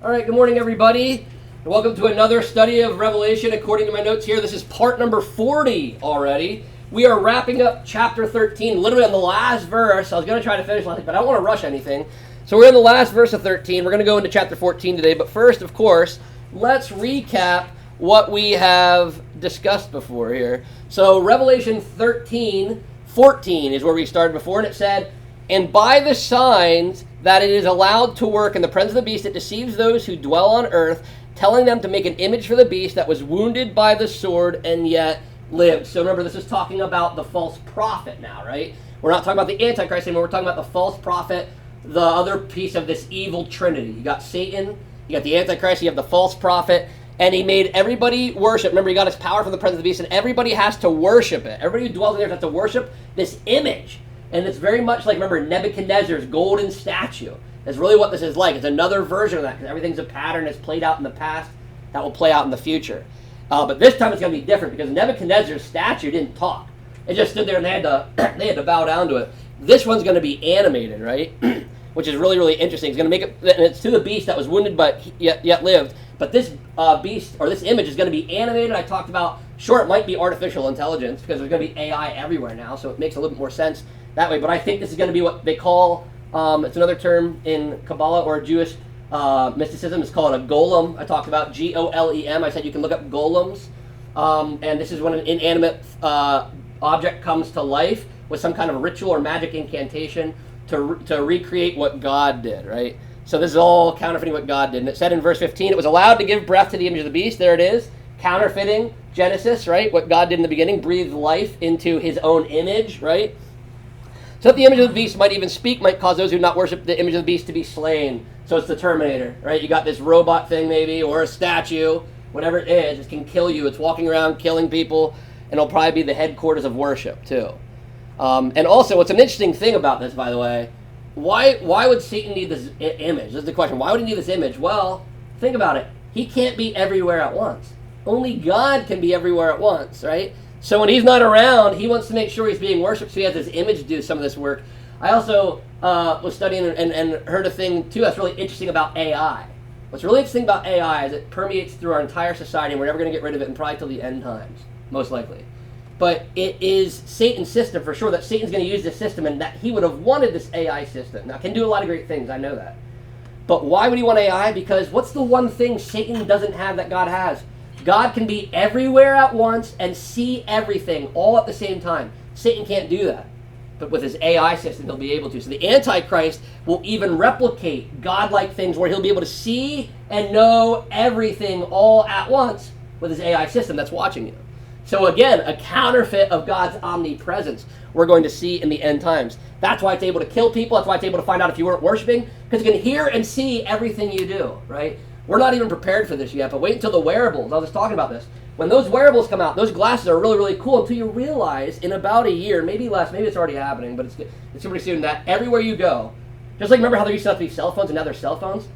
All right, good morning, everybody. And welcome to another study of Revelation. According to my notes here, this is part number 40 already. We are wrapping up chapter 13, literally on the last verse. I was going to try to finish last week, but I don't want to rush anything. So we're in the last verse of 13. We're going to go into chapter 14 today. But first, of course, let's recap what we have discussed before here. So Revelation 13:14 is where we started before, and it said, "And by the signs that it is allowed to work in the presence of the beast, it deceives those who dwell on earth, telling them to make an image for the beast that was wounded by the sword and yet lived." So remember, this is talking about the false prophet now, right? We're not talking about the Antichrist anymore. We're talking about the false prophet, the other piece of this evil trinity. You got Satan, you got the Antichrist, you have the false prophet, and he made everybody worship. Remember, he got his power from the presence of the beast, and everybody has to worship it. Everybody who dwells in the earth has to worship this image. And it's very much like, remember, Nebuchadnezzar's golden statue. That's really what this is like. It's another version of that, because everything's a pattern that's played out in the past that will play out in the future. But this time it's going to be different, because Nebuchadnezzar's statue didn't talk. It just stood there and they had to bow down to it. This one's going to be animated, right? Which is really, really interesting. It's going to make it, and it's to the beast that was wounded but yet lived. But this beast, or this image, is going to be animated. I talked about, sure, it might be artificial intelligence, because there's going to be AI everywhere now, so it makes a little bit more sense that way. But I think this is going to be what they call, it's another term in Kabbalah or Jewish mysticism. It's called a golem. I talked about Golem. I said you can look up golems. And this is when an inanimate object comes to life with some kind of ritual or magic incantation to recreate what God did, right? So this is all counterfeiting what God did. And it said in verse 15, it was allowed to give breath to the image of the beast. There it is. Counterfeiting Genesis, right? What God did in the beginning, breathed life into his own image, right? So that the image of the beast might even speak, might cause those who do not worship the image of the beast to be slain. So it's the Terminator, right? You got this robot thing maybe, or a statue, whatever it is, it can kill you. It's walking around killing people, and it'll probably be the headquarters of worship too. And also, what's an interesting thing about this, by the way, why would Satan need this image? This is the question. Why would he need this image? Well, think about it. He can't be everywhere at once. Only God can be everywhere at once, right? So when he's not around, he wants to make sure he's being worshipped, so he has his image do some of this work. I also was studying and heard a thing, too, that's really interesting about AI. What's really interesting about AI is it permeates through our entire society, and we're never going to get rid of it, and probably till the end times, most likely. But it is Satan's system, for sure, that Satan's going to use this system, and that he would have wanted this AI system. Now, it can do a lot of great things, I know that. But why would he want AI? Because what's the one thing Satan doesn't have that God has? God can be everywhere at once and see everything all at the same time. Satan can't do that. But with his AI system, he'll be able to. So the Antichrist will even replicate God-like things where he'll be able to see and know everything all at once with his AI system that's watching you. So again, a counterfeit of God's omnipresence we're going to see in the end times. That's why it's able to kill people. That's why it's able to find out if you weren't worshiping, because it can hear and see everything you do, right? We're not even prepared for this yet, but wait until the wearables. I was just talking about this. When those wearables come out, those glasses are really, really cool until you realize in about a year, maybe less, maybe it's already happening, but it's pretty soon, that everywhere you go, just like remember how there used to have to be cell phones and now there's cell phones?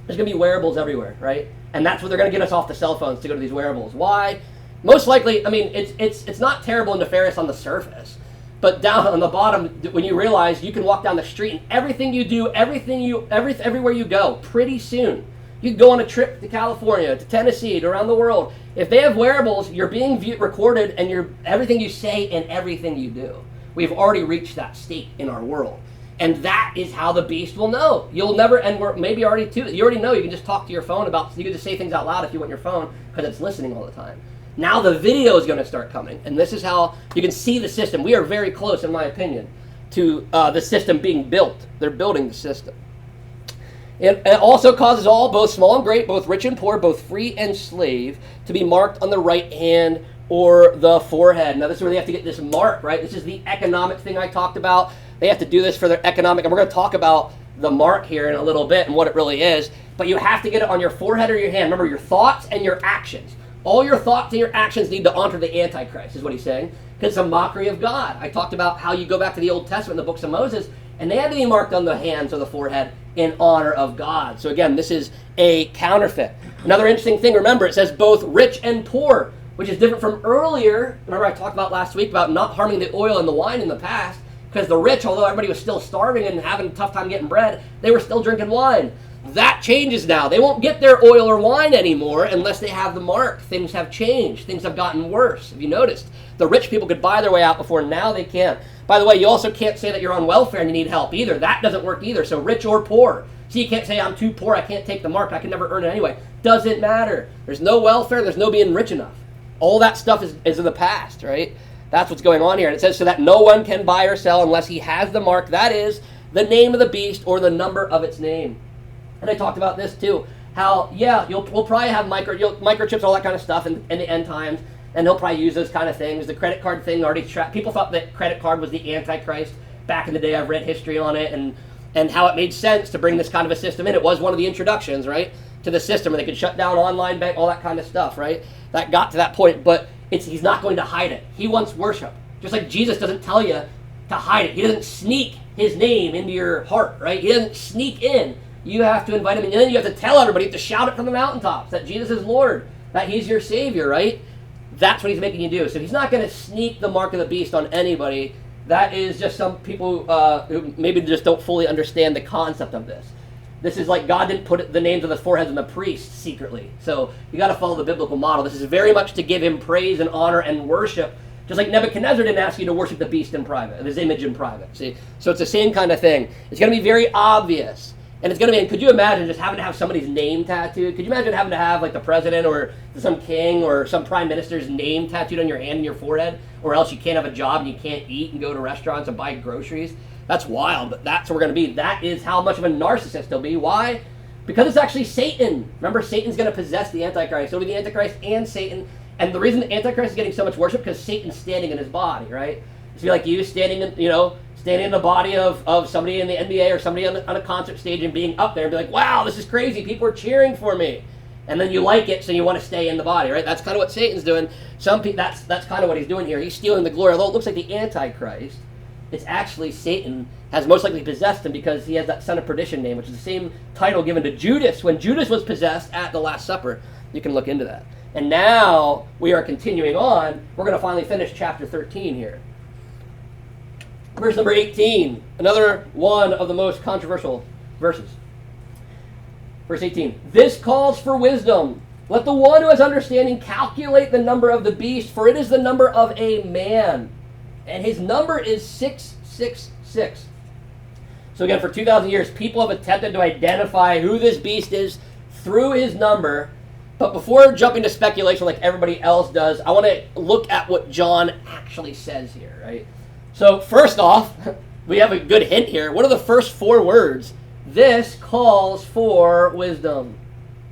There's going to be wearables everywhere, right? And that's what they're going to get us off the cell phones to go to these wearables. Why? Most likely, I mean, it's not terrible and nefarious on the surface, but down on the bottom, when you realize you can walk down the street and everything you do, everywhere you go, pretty soon, you can go on a trip to California, to Tennessee, to around the world. If they have wearables, you're being recorded, and everything you say and everything you do. We've already reached that state in our world. And that is how the beast will know. You'll never, and we're maybe already too, you already know you can just talk to your phone you can just say things out loud if you want your phone, because it's listening all the time. Now the video is going to start coming, and this is how you can see the system. We are very close, in my opinion, to the system being built. They're building the system. It also causes all, both small and great, both rich and poor, both free and slave, to be marked on the right hand or the forehead. Now, this is where they have to get this mark, right? This is the economic thing I talked about. They have to do this for their economic, and we're going to talk about the mark here in a little bit and what it really is. But you have to get it on your forehead or your hand. Remember, your thoughts and your actions. All your thoughts and your actions need to honor the Antichrist, is what he's saying, because it's a mockery of God. I talked about how you go back to the Old Testament, the books of Moses, and they had to be marked on the hands or the forehead in honor of God. So again, this is a counterfeit. Another interesting thing, remember, it says both rich and poor, which is different from earlier. Remember I talked about last week about not harming the oil and the wine in the past, because the rich, although everybody was still starving and having a tough time getting bread, they were still drinking wine. That changes now. They won't get their oil or wine anymore unless they have the mark. Things have changed. Things have gotten worse. Have you noticed? The rich people could buy their way out before. Now they can't. By the way, you also can't say that you're on welfare and you need help either. That doesn't work either. So rich or poor. So you can't say, I'm too poor, I can't take the mark, I can never earn it anyway. Doesn't matter. There's no welfare, there's no being rich enough. All that stuff is in the past, right? That's what's going on here. And it says, so that no one can buy or sell unless he has the mark. That is the name of the beast or the number of its name. And I talked about this too. How, yeah, we'll probably have microchips, all that kind of stuff in the end times. And he'll probably use those kind of things. The credit card thing already people thought that credit card was the Antichrist back in the day. I've read history on it and how it made sense to bring this kind of a system in. It was one of the introductions, right, to the system where they could shut down online bank, all that kind of stuff, right? That got to that point, but he's not going to hide it. He wants worship. Just like Jesus doesn't tell you to hide it. He doesn't sneak his name into your heart, right? He doesn't sneak in. You have to invite him in, and then you have to tell everybody, you have to shout it from the mountaintops that Jesus is Lord, that he's your Savior, right? That's what he's making you do. So he's not going to sneak the mark of the beast on anybody. That is just some people who maybe just don't fully understand the concept of this. This is like God didn't put the names of the foreheads of the priests secretly. So you got to follow the biblical model. This is very much to give him praise and honor and worship. Just like Nebuchadnezzar didn't ask you to worship the beast in private, his image in private. See, so it's the same kind of thing. It's going to be very obvious. And it's going to be, and could you imagine just having to have somebody's name tattooed? Could you imagine having to have like the president or some king or some prime minister's name tattooed on your hand and your forehead? Or else you can't have a job and you can't eat and go to restaurants and buy groceries? That's wild, but that's what we're going to be. That is how much of a narcissist he'll be. Why? Because it's actually Satan. Remember, Satan's going to possess the Antichrist. It'll be the Antichrist and Satan. And the reason the Antichrist is getting so much worship because Satan's standing in his body, right? It's be like you standing in the body of somebody in the NBA or somebody on a concert stage and being up there and be like, wow, this is crazy. People are cheering for me. And then you like it, so you want to stay in the body, right? That's kind of what Satan's doing. Some people, that's kind of what he's doing here. He's stealing the glory. Although it looks like the Antichrist, it's actually Satan has most likely possessed him because he has that son of perdition name, which is the same title given to Judas when Judas was possessed at the Last Supper. You can look into that. And now we are continuing on. We're going to finally finish chapter 13 here. Verse number 18, another one of the most controversial verses. Verse 18, this calls for wisdom. Let the one who has understanding calculate the number of the beast, for it is the number of a man. And his number is 666. So again, for 2,000 years, people have attempted to identify who this beast is through his number. But before jumping to speculation like everybody else does, I want to look at what John actually says here, right? So first off, we have a good hint here. What are the first four words? This calls for wisdom.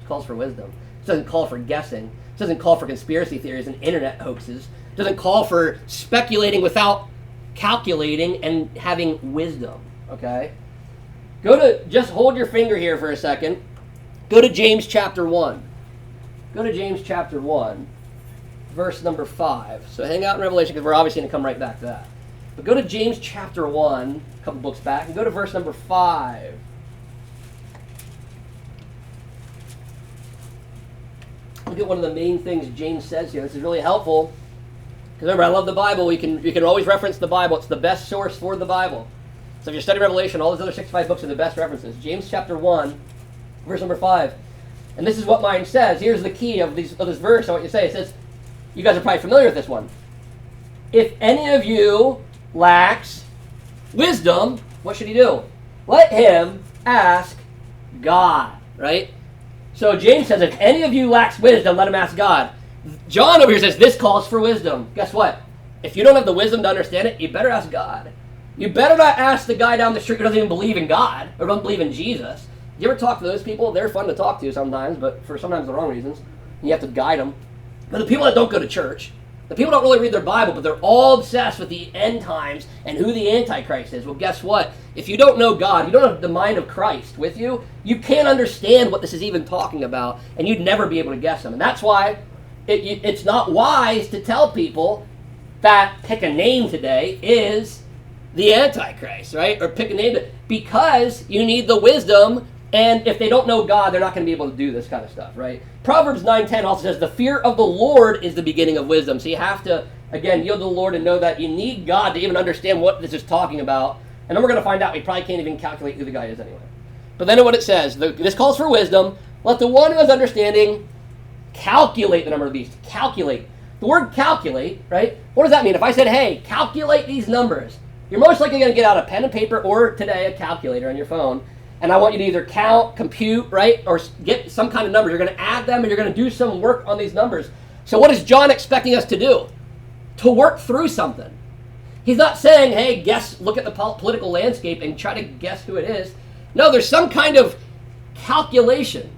It calls for wisdom. It doesn't call for guessing. It doesn't call for conspiracy theories and internet hoaxes. It doesn't call for speculating without calculating and having wisdom, okay? Just hold your finger here for a second. Go to James chapter 1. Go to James chapter 1, verse number 5. So hang out in Revelation because we're obviously going to come right back to that. But go to James chapter 1, a couple books back, and go to verse number 5. Look at one of the main things James says here. This is really helpful. Because remember, I love the Bible. You can always reference the Bible. It's the best source for the Bible. So if you study Revelation, all those other 65 books are the best references. James chapter 1, verse number 5. And this is what mine says. Here's the key of this verse. I want you to say. It says, you guys are probably familiar with this one. If any of you lacks wisdom, what should he do? Let him ask God, right? So James says, if any of you lacks wisdom, let him ask God. John over here says, this calls for wisdom. Guess what? If you don't have the wisdom to understand it, you better ask God. You better not ask the guy down the street who doesn't even believe in God or doesn't believe in Jesus. You ever talk to those people? They're fun to talk to sometimes, but for sometimes the wrong reasons. You have to guide them. But the people that don't go to church, the people don't really read their Bible, but they're all obsessed with the end times and who the Antichrist is. Well, guess what? If you don't know God, you don't have the mind of Christ with you, you can't understand what this is even talking about, and you'd never be able to guess them. And that's why it's not wise to tell people that pick a name today is the Antichrist, right? Or pick a name because you need the wisdom. And if they don't know God, they're not going to be able to do this kind of stuff, right? Proverbs 9:10 also says, the fear of the Lord is the beginning of wisdom. So you have to, again, yield to the Lord and know that you need God to even understand what this is talking about. And then we're going to find out we probably can't even calculate who the guy is anyway. But then what it says, this calls for wisdom. Let the one who has understanding calculate the number of the beast. Calculate. The word calculate, right? What does that mean? If I said, hey, calculate these numbers, you're most likely going to get out a pen and paper or today a calculator on your phone. And I want you to either count, compute, right? Or get some kind of numbers. You're going to add them and you're going to do some work on these numbers. So what is John expecting us to do? To work through something. He's not saying, hey, guess, look at the political landscape and try to guess who it is. No, there's some kind of calculation.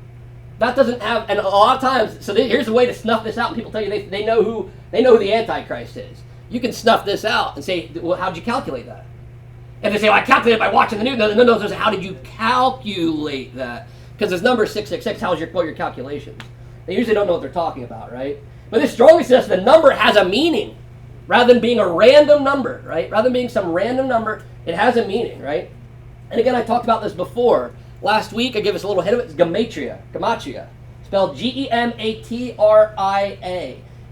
That doesn't have, and a lot of times, so here's a way to snuff this out, and people tell you they know who the Antichrist is. You can snuff this out and say, well, how'd you calculate that? And they say, well, I calculated it by watching the news. No, how did you calculate that? Because this number 666, what are your calculations? They usually don't know what they're talking about, right? But this strongly says the number has a meaning, rather than being a random number, right? Rather than being some random number, it has a meaning, right? And again, I talked about this before. Last week, I gave us a little hint of it. It's gematria, spelled G-E-M-A-T-R-I-A.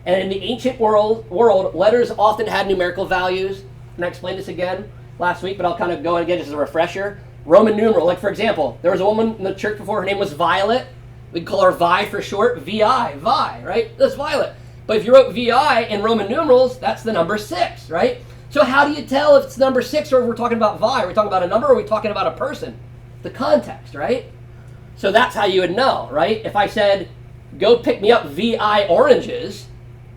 And in the ancient world, letters often had numerical values. And I explained this again last week, but I'll kind of go again just as a refresher. Roman numeral, like for example, there was a woman in the church before, her name was Violet. We call her Vi for short, V-I, Vi, right? That's Violet. But if you wrote V-I in Roman numerals, that's the number 6, right? So how do you tell if it's number 6 or if we're talking about Vi? Are we talking about a number or are we talking about a person? The context, right? So that's how you would know, right? If I said, go pick me up VI oranges,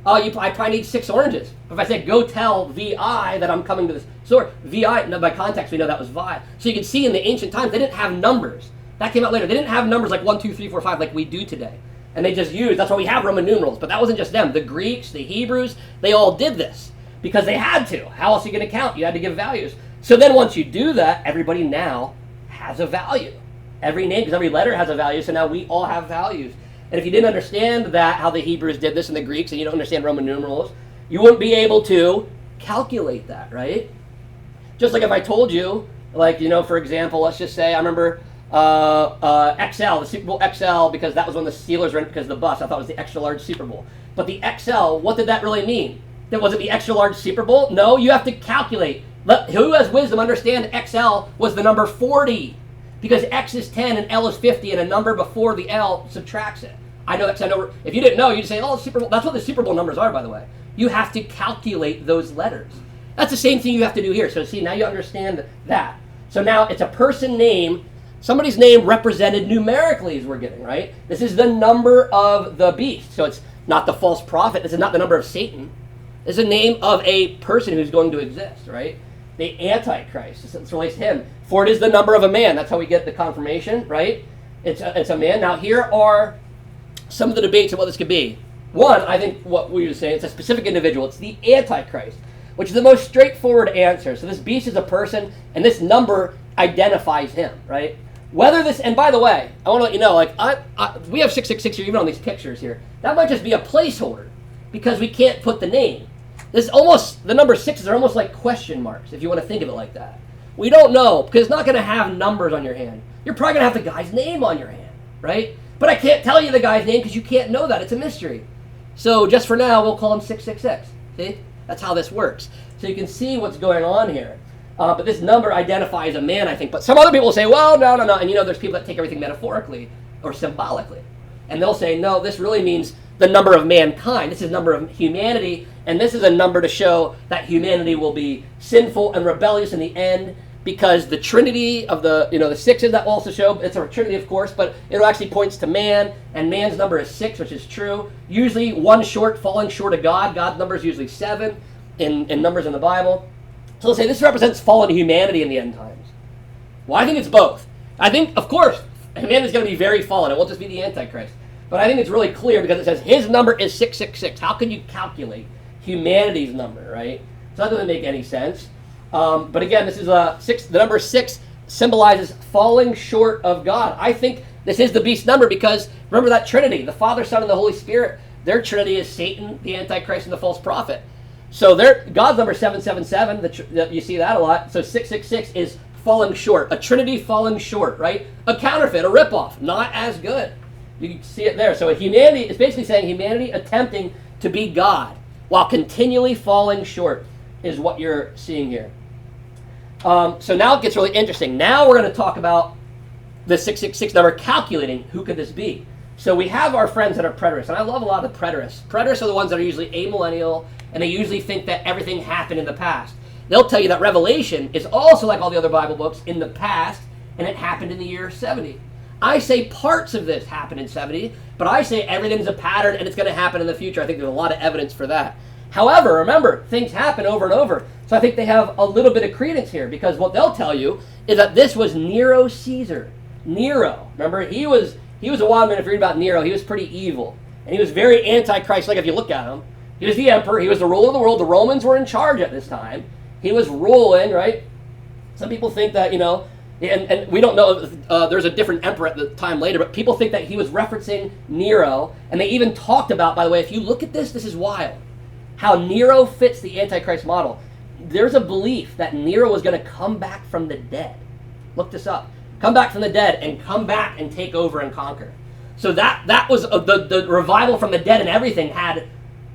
I probably need 6 oranges. If I said, go tell VI that I'm coming to this store, VI, no, by context, we know that was Vi. So you can see in the ancient times, they didn't have numbers. That came out later. They didn't have numbers like 1, 2, 3, 4, 5 like we do today. And they just used, that's why we have Roman numerals. But that wasn't just them. The Greeks, the Hebrews, they all did this because they had to. How else are you going to count? You had to give values. So then once you do that, everybody now has a value. Every name, because every letter has a value, so now we all have values. And if you didn't understand that, how the Hebrews did this and the Greeks, and you don't understand Roman numerals, you wouldn't be able to calculate that, right? Just like if I told you, like, for example, let's just say, I remember XL, the Super Bowl XL, because that was when the Steelers were in, because of the bus, I thought it was the extra large Super Bowl. But the XL, what did that really mean? That was it the extra large Super Bowl? No, you have to calculate. Who has wisdom understand XL was the number 40 because X is 10 and L is 50 and a number before the L subtracts it. I know that. If you didn't know, you'd say, oh, Super Bowl. That's what the Super Bowl numbers are, by the way. You have to calculate those letters. That's the same thing you have to do here. So see, now you understand that. So now it's a person name, somebody's name represented numerically as we're getting, right? This is the number of the beast. So it's not the false prophet. This is not the number of Satan. It's a name of a person who's going to exist, right? The Antichrist. This relates to him. For it is the number of a man. That's how we get the confirmation, right? It's a man. Now here are some of the debates of what this could be. One, I think what we were saying, it's a specific individual. It's the Antichrist, which is the most straightforward answer. So this beast is a person, and this number identifies him, right? Whether this, and by the way, I want to let you know, like we have 666 here, even on these pictures here. That might just be a placeholder because we can't put the name. This is almost, the number 6s are almost like question marks, if you want to think of it like that. We don't know, because it's not going to have numbers on your hand. You're probably going to have the guy's name on your hand, right? But I can't tell you the guy's name because you can't know that. It's a mystery. So just for now, we'll call him 666. See? That's how this works. So you can see what's going on here. But this number identifies a man, I think. But some other people will say, well, no. And there's people that take everything metaphorically or symbolically. And they'll say, no, this really means the number of mankind. This is the number of humanity. And this is a number to show that humanity will be sinful and rebellious in the end, because the trinity of the 6s that will also show, it's a trinity of course, but it actually points to man, and man's number is 6, which is true. Usually one short, falling short of God. God's number is usually 7 in numbers in the Bible. So let's say this represents fallen humanity in the end times. Well, I think it's both. I think, of course, humanity is going to be very fallen. It won't just be the Antichrist. But I think it's really clear because it says his number is 666. How can you calculate humanity's number, right? So that doesn't make any sense. But again, this is the number 6 symbolizes falling short of God. I think this is the beast number because remember that Trinity, the Father, Son, and the Holy Spirit. Their Trinity is Satan, the Antichrist, and the false prophet. So God's number 777. You see that a lot. So 666 is falling short, a Trinity falling short, right? A counterfeit, a ripoff, not as good. You can see it there. So humanity is basically saying humanity attempting to be God while continually falling short is what you're seeing here. So now it gets really interesting. Now we're going to talk about the 666 number, calculating who could this be. So we have our friends that are preterists, and I love a lot of the preterists. Preterists are the ones that are usually amillennial, and they usually think that everything happened in the past. They'll tell you that Revelation is also like all the other Bible books in the past, and it happened in the year 70. I say parts of this happened in 70, but I say everything's a pattern and it's going to happen in the future. I think there's a lot of evidence for that. However, remember, things happen over and over. So I think they have a little bit of credence here, because what they'll tell you is that this was Nero Caesar. Nero, remember, he was a wild man. If you read about Nero, he was pretty evil. And he was very anti-Christ-like if you look at him. He was the emperor. He was the ruler of the world. The Romans were in charge at this time. He was ruling, right? Some people think that, and we don't know, there's a different emperor at the time later, but people think that he was referencing Nero. And they even talked about, by the way, if you look at this is wild, how Nero fits the Antichrist model. There's a belief that Nero was going to come back from the dead. Look this up. Come back from the dead and come back and take over and conquer. So that was the revival from the dead, and everything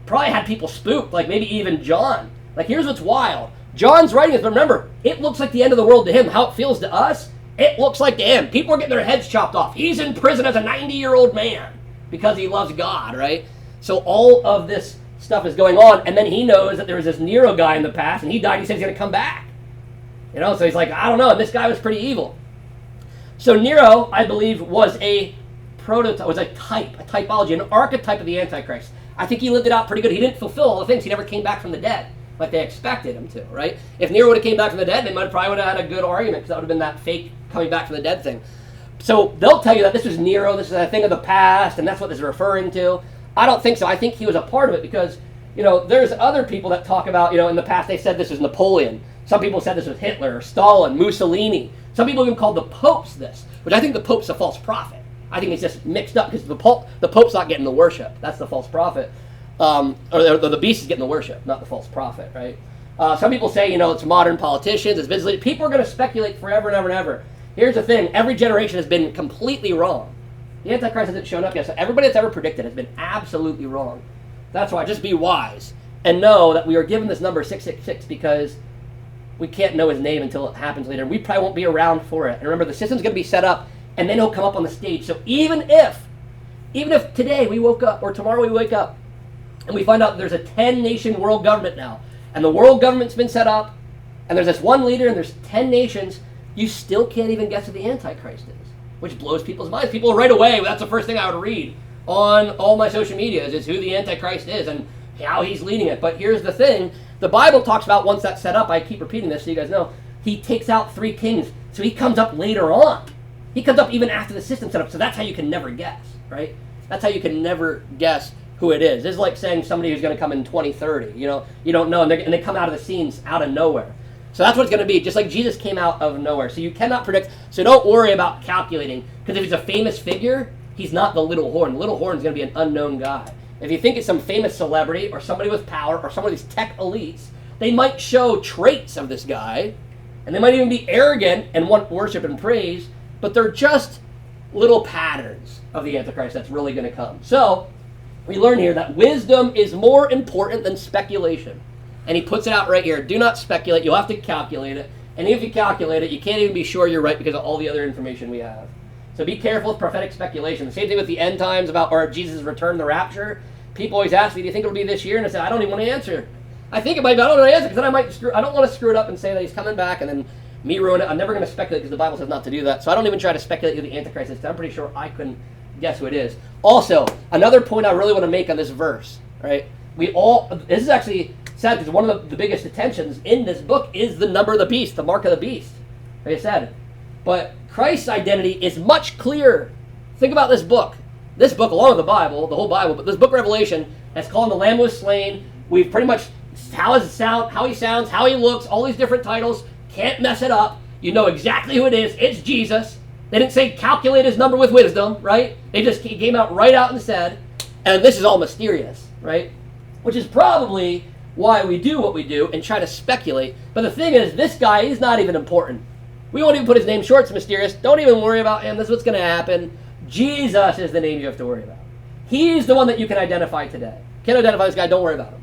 probably had people spooked, like maybe even John. Like, here's what's wild. John's writing this, but remember, it looks like the end of the world to him. How it feels to us, it looks like to him. People are getting their heads chopped off. He's in prison as a 90-year-old man because he loves God, right? So all of this stuff is going on, and then he knows that there was this Nero guy in the past, and he died. He said he's going to come back. So he's like, I don't know, and this guy was pretty evil. So Nero, I believe, was a prototype, was a typology, an archetype of the Antichrist. I think he lived it out pretty good. He didn't fulfill all the things. He never came back from the dead like they expected him to, right? If Nero would have came back from the dead, they probably would have had a good argument, because that would have been that fake coming back from the dead thing. So they'll tell you that this was Nero, this is a thing of the past, and that's what this is referring to. I don't think so. I think he was a part of it, because, there's other people that talk about, in the past they said this was Napoleon. Some people said this was Hitler, Stalin, Mussolini. Some people even called the popes this, which I think the pope's a false prophet. I think it's just mixed up, because the pope's not getting the worship. That's the false prophet. Or the beast is getting the worship, not the false prophet, right? Some people say, it's modern politicians, it's business leaders. People are going to speculate forever and ever and ever. Here's the thing. Every generation has been completely wrong. The Antichrist hasn't shown up yet, so everybody that's ever predicted has been absolutely wrong. That's why, just be wise and know that we are given this number 666 because we can't know his name until it happens later. We probably won't be around for it. And remember, the system's going to be set up, and then he'll come up on the stage. So even if today we woke up, or tomorrow we wake up, and we find out there's a 10-nation world government now, and the world government's been set up, and there's this one leader, and there's 10 nations, you still can't even guess who the Antichrist is, which blows people's minds. People right away, that's the first thing I would read on all my social media is who the Antichrist is and how he's leading it. But here's the thing. The Bible talks about once that's set up, I keep repeating this so you guys know, he takes out 3 kings, so he comes up later on. He comes up even after the system's set up, so that's how you can never guess, right? That's how you can never guess who it is. This is like saying somebody who's going to come in 2030. You don't know, and they come out of the scenes out of nowhere. So that's what it's going to be, just like Jesus came out of nowhere. So you cannot predict. So don't worry about calculating, because if he's a famous figure, he's not the little horn. The little horn is going to be an unknown guy. If you think it's some famous celebrity or somebody with power or some of these tech elites, they might show traits of this guy, and they might even be arrogant and want worship and praise, but they're just little patterns of the Antichrist that's really going to come. So we learn here that wisdom is more important than speculation. And he puts it out right here. Do not speculate. You'll have to calculate it. And if you calculate it, you can't even be sure you're right because of all the other information we have. So be careful with prophetic speculation. The same thing with the end times or Jesus' return, the rapture. People always ask me, do you think it'll be this year? And I say, I don't even want to answer. I think it might be. I don't want to answer because then I don't want to screw it up and say that he's coming back and then me ruin it. I'm never going to speculate because the Bible says not to do that. So I don't even try to speculate who the Antichrist is. I'm pretty sure I couldn't guess who it is. Also, another point I really want to make on this verse, right? This is actually sad because one of the biggest attentions in this book is the number of the beast, the mark of the beast, like I said. But Christ's identity is much clearer. Think about this book. This book, along with the Bible, the whole Bible, but this book, Revelation, that's called The Lamb Was Slain. We've pretty much, how he sounds, how he looks, all these different titles. Can't mess it up. You know exactly who it is. It's Jesus. They didn't say calculate his number with wisdom, right? They just came out right out and said, and this is all mysterious, right? Which is probably why we do what we do and try to speculate. But the thing is, this guy is not even important. We won't even put his name short. It's mysterious. Don't even worry about him. This is what's going to happen. Jesus is the name you have to worry about. He's the one that you can identify today. Can't identify this guy. Don't worry about him.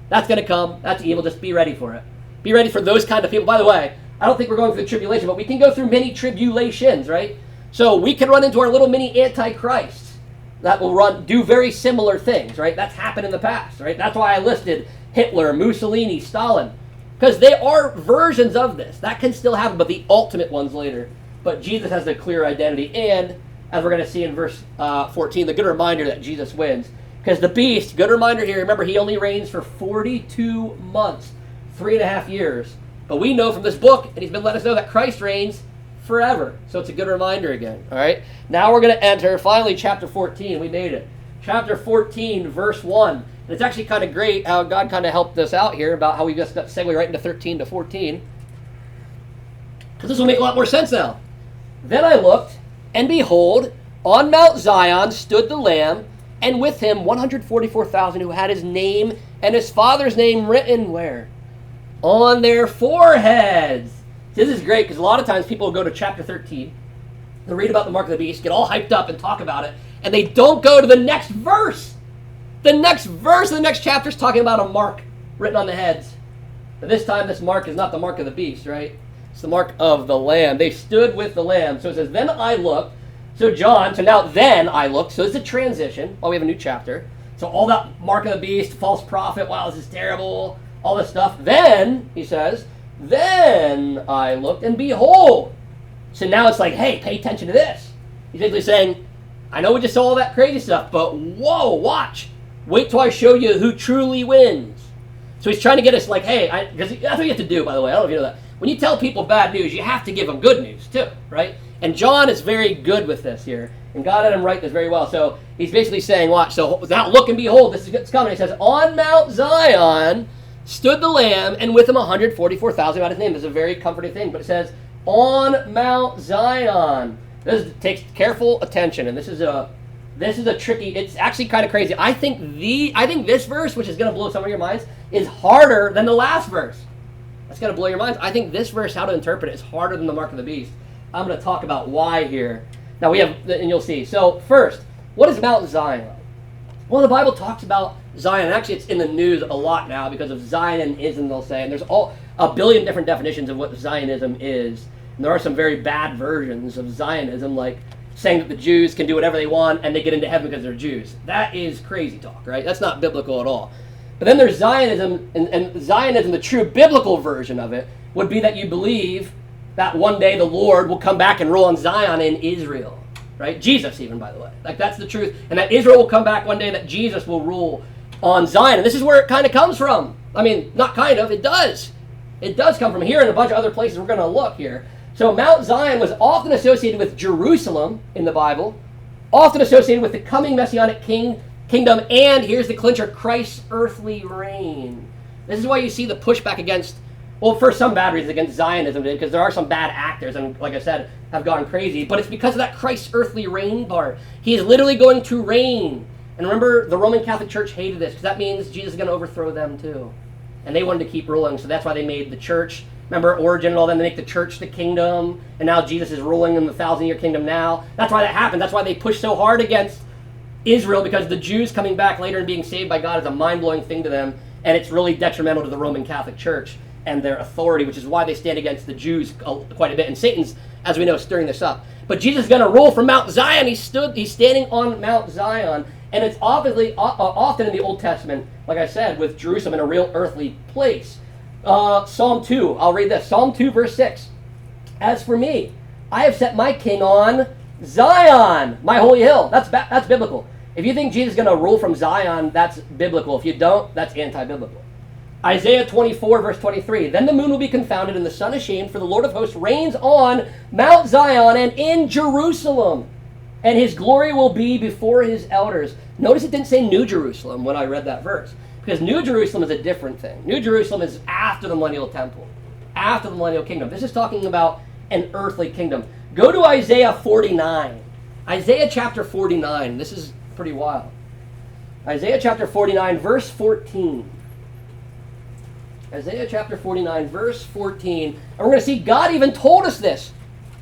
That's going to come. That's evil. Just be ready for it. Be ready for those kind of people. By the way, I don't think we're going through the tribulation, but we can go through many tribulations, right? So we can run into our little mini antichrists that will do very similar things, right? That's happened in the past, right? That's why I listed Hitler, Mussolini, Stalin, because they are versions of this. That can still happen, but the ultimate ones later. But Jesus has the clear identity, and as we're going to see in verse 14, the good reminder that Jesus wins. Because the beast, good reminder here, remember he only reigns for 42 months, 3.5 years. But we know from this book, and he's been letting us know that Christ reigns forever. So it's a good reminder again. All right. Now we're going to enter, finally, chapter 14. We made it. Chapter 14, verse 1. And it's actually kind of great how God kind of helped us out here about how we just segue right into 13 to 14. Because this will make a lot more sense now. Then I looked, and behold, on Mount Zion stood the Lamb, and with him 144,000 who had his name and his father's name written where? On their foreheads. This is great because a lot of times people will go to chapter 13, they'll read about the mark of the beast, get all hyped up and talk about it, and they don't go to the next verse. The next verse of the next chapter is talking about a mark written on the heads. But this time this mark is not the mark of the beast, right? It's the mark of the Lamb. They stood with the Lamb. So it says, then I looked. So now then I looked. So it's a transition. Oh, we have a new chapter. So all that mark of the beast, false prophet, wow, this is terrible, all this stuff. Then, he says, then I looked, and behold. So now it's like, hey, pay attention to this. He's basically saying, I know we just saw all that crazy stuff, but whoa, watch. Wait till I show you who truly wins. So he's trying to get us like, hey, because that's what you have to do, by the way. I don't know if you know that. When you tell people bad news, you have to give them good news too, right? And John is very good with this here. And God had him write this very well. So he's basically saying, watch, so now look and behold, this is coming. He says, on Mount Zion stood the Lamb, and with him 144,000 about his name. This is a very comforting thing. But it says, on Mount Zion. This takes careful attention, and this is a tricky, it's actually kind of crazy. I think this verse, which is going to blow some of your minds, is harder than the last verse. That's going to blow your minds. I think this verse, how to interpret it, is harder than the mark of the beast. I'm going to talk about why here. Now we have, and you'll see. So first, what is Mount Zion? Well, the Bible talks about Zion, and actually it's in the news a lot now because of Zionism, they'll say. And there's a billion different definitions of what Zionism is. And there are some very bad versions of Zionism, like saying that the Jews can do whatever they want and they get into heaven because they're Jews. That is crazy talk, right? That's not biblical at all. But then there's Zionism, and Zionism, the true biblical version of it, would be that you believe that one day the Lord will come back and rule on Zion in Israel, right? Jesus even, by the way. Like, that's the truth. And that Israel will come back one day, that Jesus will rule on Zion. And this is where it kind of comes from. I mean, not kind of, it does. It does come from here and a bunch of other places we're going to look here. So Mount Zion was often associated with Jerusalem in the Bible, often associated with the coming Messianic kingdom, and here's the clincher, Christ's earthly reign. This is why you see the pushback against, well, for some bad reasons against Zionism, because there are some bad actors, and like I said, have gone crazy, but it's because of that Christ's earthly reign part. He is literally going to reign. And remember, the Roman Catholic Church hated this, because that means Jesus is going to overthrow them too. And they wanted to keep ruling, so that's why they made the church, remember Origen and all them, they make the church the kingdom, and now Jesus is ruling in the 1,000-year kingdom now. That's why that happened. That's why they pushed so hard against Israel, because the Jews coming back later and being saved by God is a mind-blowing thing to them, and it's really detrimental to the Roman Catholic Church and their authority, which is why they stand against the Jews quite a bit. And Satan's, as we know, stirring this up. But Jesus is going to rule from Mount Zion. He's standing on Mount Zion, and it's obviously often in the Old Testament, like I said, with Jerusalem in a real earthly place. Psalm 2, I'll read this. Psalm 2, verse 6. As for me, I have set my king on Zion, my holy hill. That's biblical. If you think Jesus is going to rule from Zion, that's biblical. If you don't, that's anti-biblical. Isaiah 24, verse 23. Then the moon will be confounded and the sun ashamed, for the Lord of hosts reigns on Mount Zion and in Jerusalem, and his glory will be before his elders. Notice it didn't say New Jerusalem when I read that verse, because New Jerusalem is a different thing. New Jerusalem is after the millennial temple, after the millennial kingdom. This is talking about an earthly kingdom. Go to Isaiah 49. Isaiah chapter 49. This is pretty wild. Isaiah chapter 49, verse 14. Isaiah chapter 49, verse 14. And we're going to see God even told us this.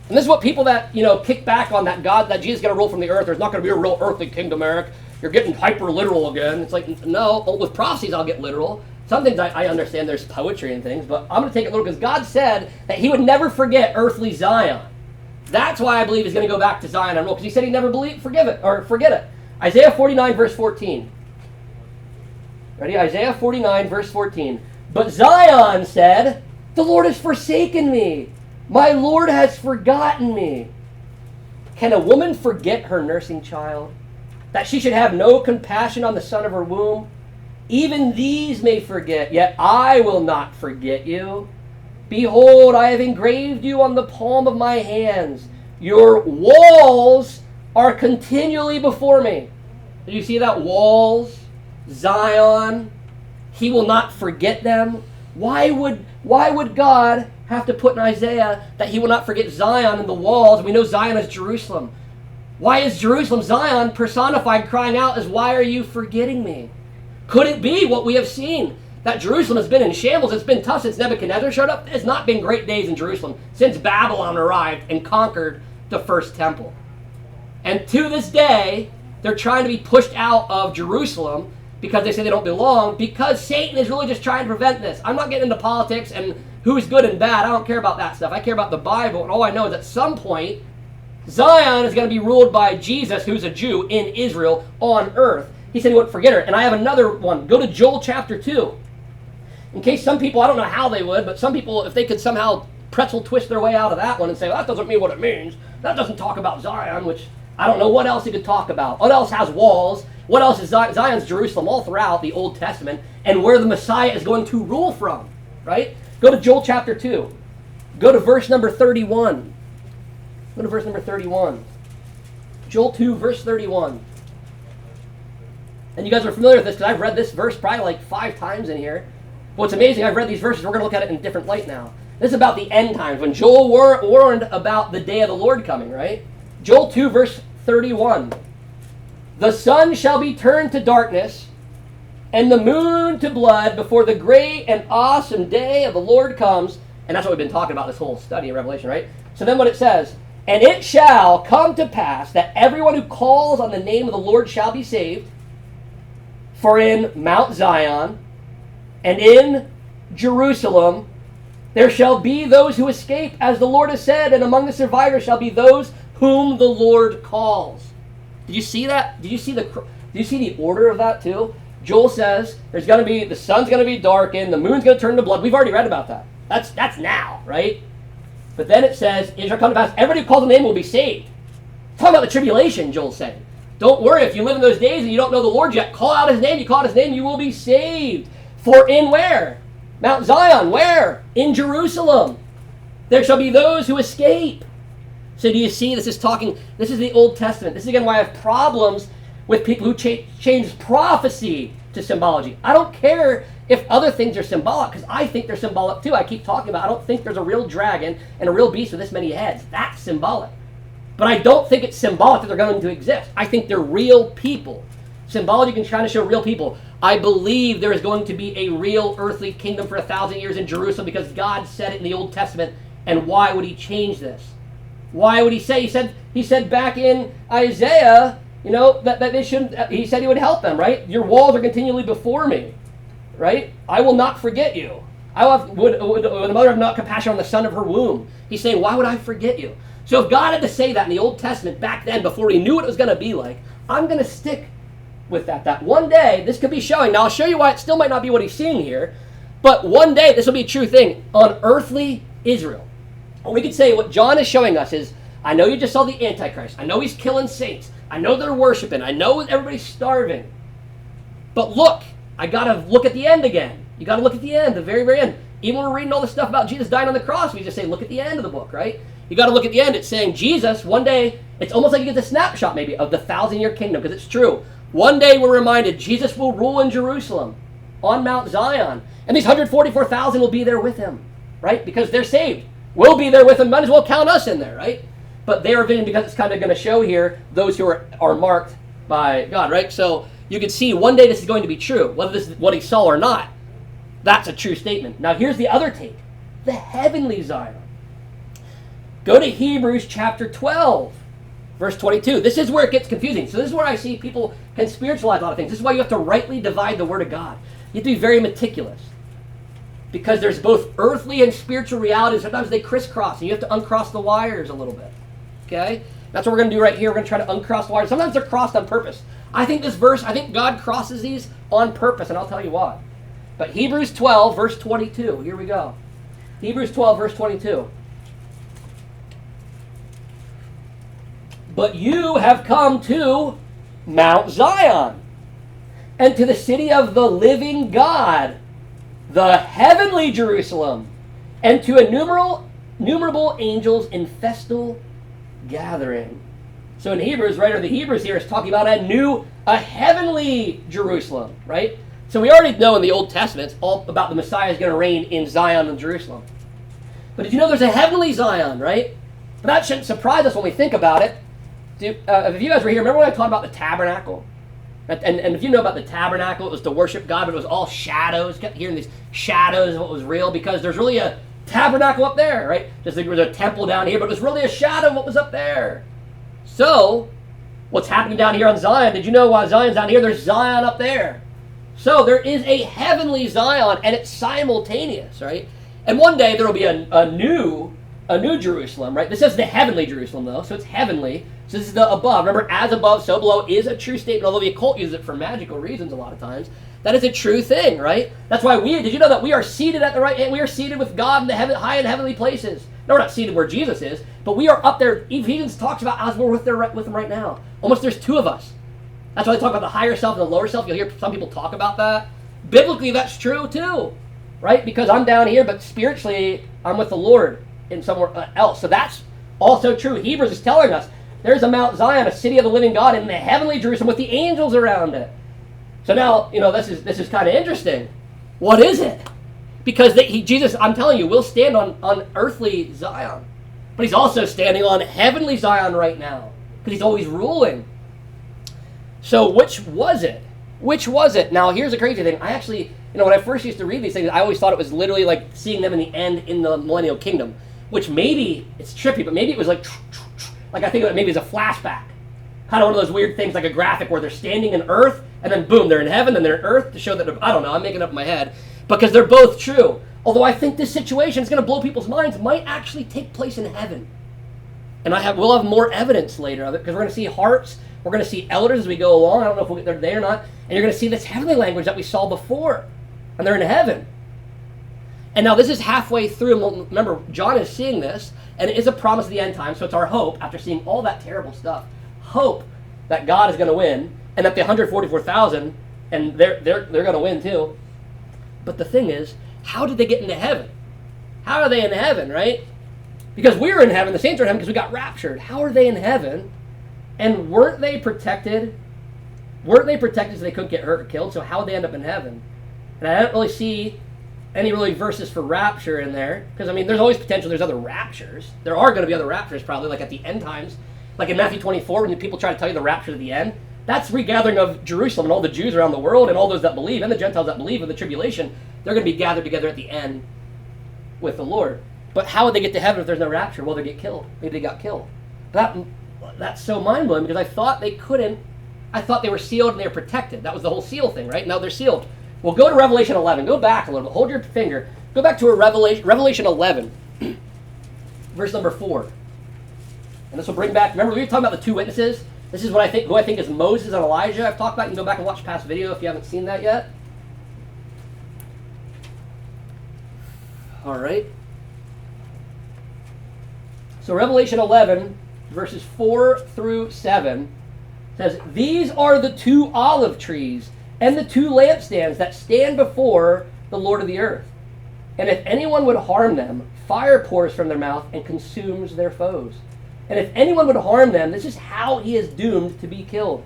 And this is what people that, kick back on that God, that Jesus is going to rule from the earth. There's not going to be a real earthly kingdom, Eric. You're getting hyper literal again. It's like, no, with prophecies I'll get literal. Some things I understand there's poetry and things, but I'm going to take it literal because God said that he would never forget earthly Zion. That's why I believe he's going to go back to Zion on rule, because he said he'd never forget it. Isaiah 49, verse 14. Ready? Isaiah 49, verse 14. But Zion said, the Lord has forsaken me. My Lord has forgotten me. Can a woman forget her nursing child, that she should have no compassion on the son of her womb? Even these may forget, yet I will not forget you. Behold, I have engraved you on the palm of my hands. Your walls are continually before me. Did you see that? Walls, Zion. He will not forget them. Why would God have to put in Isaiah that he will not forget Zion and the walls? We know Zion is Jerusalem. Why is Jerusalem, Zion, personified, crying out as, why are you forgetting me? Could it be what we have seen? That Jerusalem has been in shambles. It's been tough since Nebuchadnezzar showed up. It's not been great days in Jerusalem since Babylon arrived and conquered the first temple. And to this day, they're trying to be pushed out of Jerusalem because they say they don't belong, because Satan is really just trying to prevent this. I'm not getting into politics and who's good and bad. I don't care about that stuff. I care about the Bible, and all I know is at some point, Zion is going to be ruled by Jesus, who's a Jew, in Israel on earth. He said he wouldn't forget her. And I have another one. Go to Joel chapter 2. In case some people, I don't know how they would, but some people, if they could somehow pretzel twist their way out of that one and say, well, that doesn't mean what it means. That doesn't talk about Zion, which I don't know what else he could talk about. What else has walls? What else is Zion? Zion's Jerusalem all throughout the Old Testament, and where the Messiah is going to rule from, right? Go to Joel chapter 2. Go to verse number 31. Go to verse number 31. Joel 2, verse 31. And you guys are familiar with this because I've read this verse probably like 5 times in here. But what's amazing, I've read these verses, we're going to look at it in a different light now. This is about the end times, when Joel warned about the day of the Lord coming, right? Joel 2, verse 31. The sun shall be turned to darkness, and the moon to blood, before the great and awesome day of the Lord comes. And that's what we've been talking about this whole study in Revelation, right? So then what it says, and it shall come to pass that everyone who calls on the name of the Lord shall be saved. For in Mount Zion and in Jerusalem there shall be those who escape, as the Lord has said, and among the survivors shall be those whom the Lord calls. Did you see that? Did you see the order of that too? Joel says there's going to be, the sun's going to be darkened, the moon's going to turn to blood. We've already read about that. That's now, right? But then it says, it shall come to pass, everybody who calls the name will be saved. Talking about the tribulation, Joel's saying. Don't worry, if you live in those days and you don't know the Lord yet, call out his name. You call out his name, you will be saved. For in where? Mount Zion. Where? In Jerusalem. There shall be those who escape. So do you see, this is the Old Testament. This is again why I have problems with people who change prophecy to symbology. I don't care if other things are symbolic, because I think they're symbolic too. I keep talking about, I don't think there's a real dragon and a real beast with this many heads. That's symbolic. But I don't think it's symbolic that they're going to exist. I think they're real people. Symbology can try to show real people. I believe there is going to be a real earthly kingdom for 1,000 years in Jerusalem because God said it in the Old Testament. And why would he change this? Why would he say? He said back in Isaiah, that they shouldn't. He said he would help them, right? Your walls are continually before me, right? I will not forget you. Would the mother have not compassion on the son of her womb? He's saying, why would I forget you? So if God had to say that in the Old Testament back then, before he knew what it was going to be like, I'm going to stick with that. That one day, this could be showing. Now I'll show you why it still might not be what he's seeing here, but one day this will be a true thing on earthly Israel. And we could say what John is showing us is, I know you just saw the Antichrist. I know he's killing saints. I know they're worshiping. I know everybody's starving. But look, I got to look at the end again. You got to look at the end, the very, very end. Even when we're reading all this stuff about Jesus dying on the cross, we just say, look at the end of the book, right? You got to look at the end. It's saying Jesus, one day, it's almost like you get a snapshot maybe of the 1,000-year kingdom, because it's true. One day we're reminded Jesus will rule in Jerusalem on Mount Zion. And these 144,000 will be there with him, right? Because they're saved. We'll be there with him. Might as well count us in there, right? But they are vision because it's kind of going to show here those who are marked by God, right? So you can see one day this is going to be true. Whether this is what he saw or not, that's a true statement. Now here's the other take. The heavenly Zion. Go to Hebrews chapter 12, verse 22. This is where it gets confusing. So this is where I see people can spiritualize a lot of things. This is why you have to rightly divide the word of God. You have to be very meticulous. Because there's both earthly and spiritual realities. Sometimes they crisscross, and you have to uncross the wires a little bit. Okay? That's what we're going to do right here. We're going to try to uncross the wires. Sometimes they're crossed on purpose. I think God crosses these on purpose, and I'll tell you why. But Hebrews 12, verse 22. Here we go. Hebrews 12, verse 22. But you have come to Mount Zion, and to the city of the living God, the heavenly Jerusalem, and to innumerable angels in festal gathering. So in Hebrews, writer of the Hebrews here is talking about a heavenly Jerusalem, right? So we already know in the Old Testament, it's all about the Messiah is going to reign in Zion and Jerusalem. But did you know there's a heavenly Zion, right? But that shouldn't surprise us when we think about it. If you guys were here, remember when I talked about the tabernacle? And if you know about the tabernacle, it was to worship God, but it was all shadows. Kept hearing these shadows of what was real, because there's really a tabernacle up there, right? Just like there was a temple down here, but it was really a shadow of what was up there. So, what's happening down here on Zion? Did you know while Zion's down here, there's Zion up there? So there is a heavenly Zion, and it's simultaneous, right? And one day there will be a new Jerusalem, right? This is the heavenly Jerusalem, though, so it's heavenly. So this is the above. Remember, as above, so below is a true statement, although the occult uses it for magical reasons a lot of times. That is a true thing, right? That's why did you know that we are seated at the right hand? We are seated with God in the high and heavenly places. No, we're not seated where Jesus is, but we are up there. Ephesians talks about as we're with him right now. Almost there's two of us. That's why they talk about the higher self and the lower self. You'll hear some people talk about that. Biblically, that's true too, right? Because I'm down here, but spiritually, I'm with the Lord in somewhere else. So that's also true. Hebrews is telling us there's a Mount Zion, a city of the living God, in the heavenly Jerusalem with the angels around it. So now, this is kind of interesting. What is it? Because Jesus, I'm telling you, will stand on earthly Zion. But he's also standing on heavenly Zion right now, because he's always ruling. So which was it? Which was it? Now, here's the crazy thing. I actually, when I first used to read these things, I always thought it was literally like seeing them in the end in the millennial kingdom, which maybe, it's trippy, but maybe it was like I think maybe it's a flashback. Kind of one of those weird things, like a graphic where they're standing in earth, and then boom, they're in heaven, and they're in earth, to show that, I don't know, I'm making up in my head, because they're both true. Although I think this situation is going to blow people's minds, might actually take place in heaven. And we'll have more evidence later of it, because we're going to see hearts, we're going to see elders as we go along. I don't know if they're there or not. And you're going to see this heavenly language that we saw before. And they're in heaven. And now this is halfway through. Remember, John is seeing this, and it is a promise of the end time. So it's our hope, after seeing all that terrible stuff, hope that God is going to win, and that the 144,000, and they're going to win too. But the thing is, how did they get into heaven? How are they in heaven, right? Because we're in heaven, the saints are in heaven because we got raptured. How are they in heaven? And weren't they protected? Weren't they protected so they couldn't get hurt or killed? So how would they end up in heaven? And I don't really see any really verses for rapture in there. Because, there's always potential there's other raptures. There are going to be other raptures probably, like at the end times. Like in Matthew 24, when people try to tell you the rapture at the end. That's regathering of Jerusalem and all the Jews around the world and all those that believe, and the Gentiles that believe in the tribulation. They're going to be gathered together at the end with the Lord. But how would they get to heaven if there's no rapture? Well, they get killed. Maybe they got killed. That's so mind-blowing, because I thought they couldn't. I thought they were sealed and they were protected. That was the whole seal thing, right? Now they're sealed. Well, go to Revelation 11. Go back a little bit. Hold your finger. Go back to Revelation 11, verse number 4. And this will bring back, remember we were talking about the two witnesses? This is who I think is Moses and Elijah. I've talked about it. You can go back and watch past video if you haven't seen that yet. All right. So Revelation 11, verses 4 through 7 says, "These are the two olive trees and the two lampstands that stand before the Lord of the earth. And if anyone would harm them, fire pours from their mouth and consumes their foes. And if anyone would harm them, this is how he is doomed to be killed.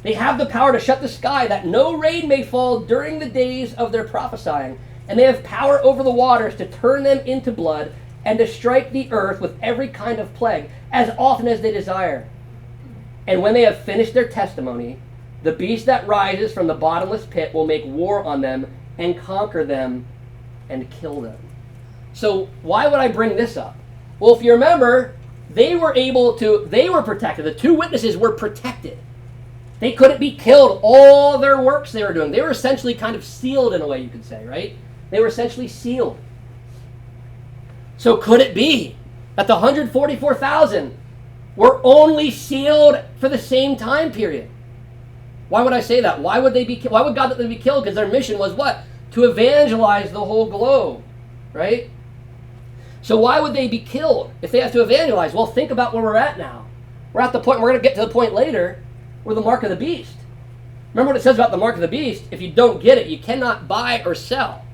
They have the power to shut the sky, that no rain may fall during the days of their prophesying. And they have power over the waters to turn them into blood and to strike the earth with every kind of plague, as often as they desire. And when they have finished their testimony, the beast that rises from the bottomless pit will make war on them and conquer them and kill them." So why would I bring this up? Well, if you remember, they were protected. The two witnesses were protected. They couldn't be killed. All their works they were doing, they were essentially kind of sealed in a way, you could say, right? They were essentially sealed. So could it be that the 144,000 were only sealed for the same time period. Why would I say that? Why would God let them be killed? Because their mission was what? To evangelize the whole globe, right? So why would they be killed if they have to evangelize? Well, think about where we're at now. We're at the point, we're going to get to the point later, where the mark of the beast. Remember what it says about the mark of the beast? If you don't get it, you cannot buy or sell,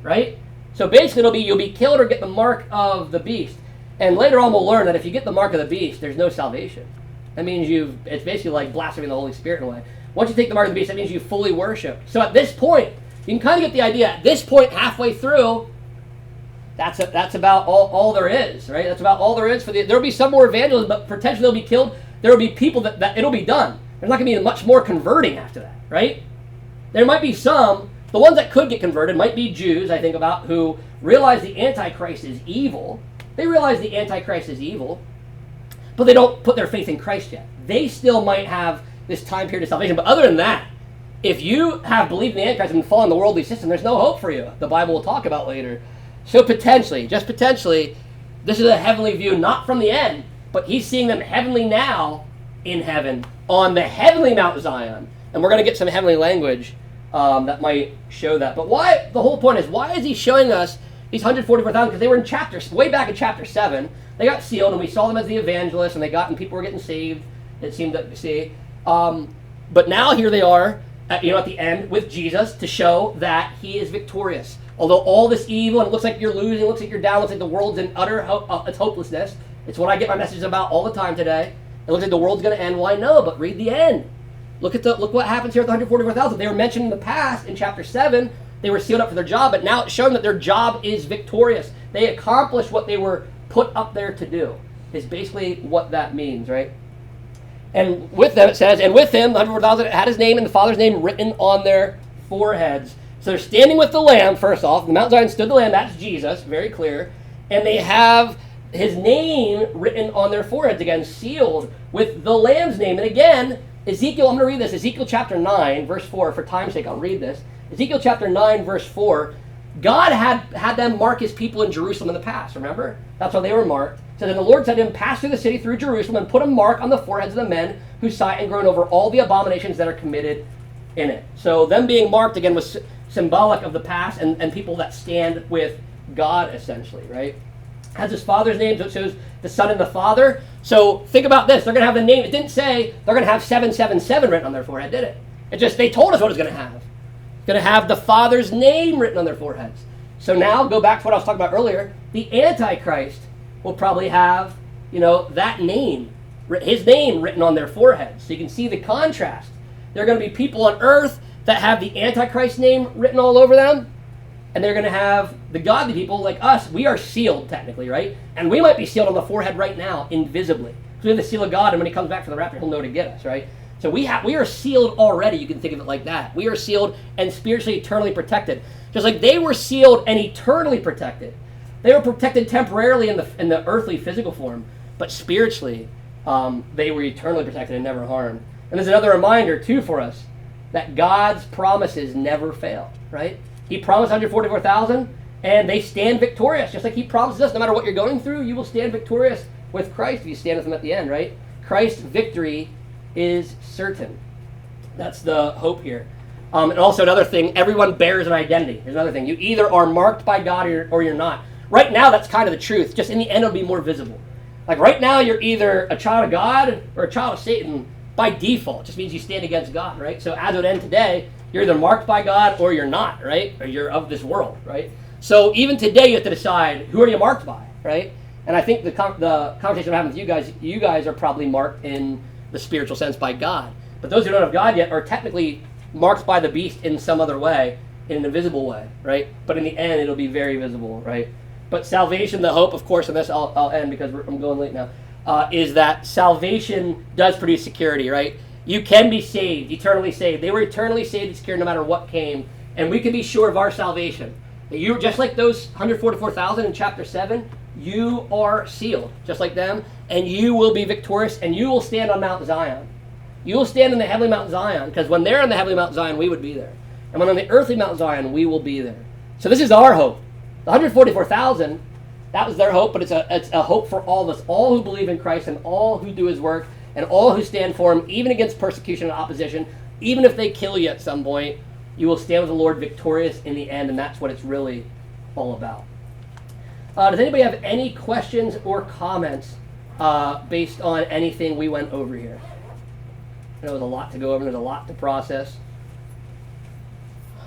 right? So basically it'll be you'll be killed or get the mark of the beast. And later on we'll learn that if you get the mark of the beast, there's no salvation. That means it's basically like blaspheming the Holy Spirit in a way. Once you take the mark of the beast, that means you fully worship. So at this point, you can kind of get the idea. At this point, halfway through, that's about all there is, right? That's about all there is. There'll be some more evangelism, but potentially they'll be killed. There will be people that it'll be done. There's not going to be much more converting after that, right? There might be some. The ones that could get converted might be Jews, I think about, who realize the Antichrist is evil. They realize the Antichrist is evil, but they don't put their faith in Christ yet. They still might have this time period of salvation. But other than that, if you have believed in the Antichrist and fallen in the worldly system, there's no hope for you. The Bible will talk about later. So potentially, just potentially, this is a heavenly view, not from the end, but he's seeing them heavenly now in heaven on the heavenly Mount Zion. And we're going to get some heavenly language that might show that. But why? The whole point is, why is he showing us these 144,000? Because they were in way back in chapter 7. They got sealed, and we saw them as the evangelists, and people were getting saved, it seemed to see. But now here they are, at the end with Jesus to show that he is victorious. Although all this evil, and it looks like you're losing, it looks like you're down, it looks like the world's in utter it's hopelessness. It's what I get my messages about all the time today. It looks like the world's going to end. Well, I know, but read the end. Look what happens here at the 144,000. They were mentioned in the past in chapter 7. They were sealed up for their job, but now it's showing that their job is victorious. They accomplished what they were put up there to do, is basically what that means, right? And with them, it says, and with him, the 144,000 had his name and the Father's name written on their foreheads. So they're standing with the Lamb, first off. The Mount Zion stood the Lamb, that's Jesus, very clear. And they have his name written on their foreheads, again, sealed with the Lamb's name. And again, Ezekiel, I'm going to read this, Ezekiel chapter 9, verse 4, for time's sake, I'll read this. Ezekiel chapter 9, verse 4, God had them mark his people in Jerusalem in the past, remember? That's how they were marked. So then the Lord said to him, pass through the city through Jerusalem and put a mark on the foreheads of the men who sight and groan over all the abominations that are committed in it. So them being marked, again, was symbolic of the past and people that stand with God, essentially, right? Has his Father's name, so it shows the Son and the Father. So think about this. They're going to have the name. It didn't say they're going to have 777 written on their forehead, did it? It just, they told us what it was going to have. It's going to have the Father's name written on their foreheads. So now, go back to what I was talking about earlier. The Antichrist will probably have, that name, his name written on their foreheads. So you can see the contrast. There are going to be people on earth that have the Antichrist name written all over them, and they're going to have the godly people like us. We are sealed, technically, right? And we might be sealed on the forehead right now, invisibly. Because we have the seal of God, and when he comes back for the rapture, he'll know to get us, right? So we are sealed already. You can think of it like that. We are sealed and spiritually, eternally protected. Just like they were sealed and eternally protected. They were protected temporarily in the earthly physical form, but spiritually, they were eternally protected and never harmed. And there's another reminder, too, for us, that God's promises never fail, right? He promised 144,000, and they stand victorious, just like he promises us. No matter what you're going through, you will stand victorious with Christ if you stand with him at the end, right? Christ's victory is certain. That's the hope here. And also another thing, everyone bears an identity. Here's another thing. You either are marked by God or you're not. Right now, that's kind of the truth. Just in the end, it'll be more visible. Like right now, you're either a child of God or a child of Satan by default. It just means you stand against God, right? So as it would end today, you're either marked by God or you're not, right? Or you're of this world, right? So even today, you have to decide, who are you marked by, right? And I think the conversation I'm having with you guys are probably marked in the spiritual sense by God. But those who don't have God yet are technically marked by the beast in some other way, in an invisible way, right? But in the end, it'll be very visible, right? But salvation, the hope, of course, and this I'll end because I'm going late now, is that salvation does produce security, right? You can be saved, eternally saved. They were eternally saved and secure no matter what came. And we can be sure of our salvation. You're just like those 144,000 in chapter 7, you are sealed, just like them, and you will be victorious, and you will stand on Mount Zion. You will stand in the heavenly Mount Zion, because when they're on the heavenly Mount Zion, we would be there. And when on the earthly Mount Zion, we will be there. So this is our hope. The 144,000, That was their hope, but it's a hope for all of us, all who believe in Christ and all who do his work and all who stand for him, even against persecution and opposition. Even if they kill you at some point, you will stand with the Lord victorious in the end, and that's what it's really all about. Does anybody have any questions or comments based on anything we went over here? I know there's a lot to go over, and there's a lot to process.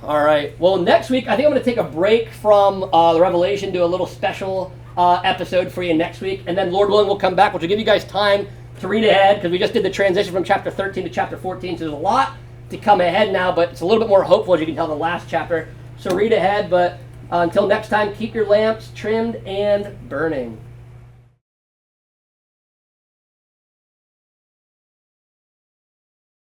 All right. Well, next week, I think I'm going to take a break from the Revelation, do a little special episode for you next week, and then Lord willing, we'll come back, which will give you guys time to read ahead, because we just did the transition from chapter 13 to chapter 14, so there's a lot to come ahead now, but it's a little bit more hopeful, as you can tell, the last chapter. So read ahead, but until next time, keep your lamps trimmed and burning.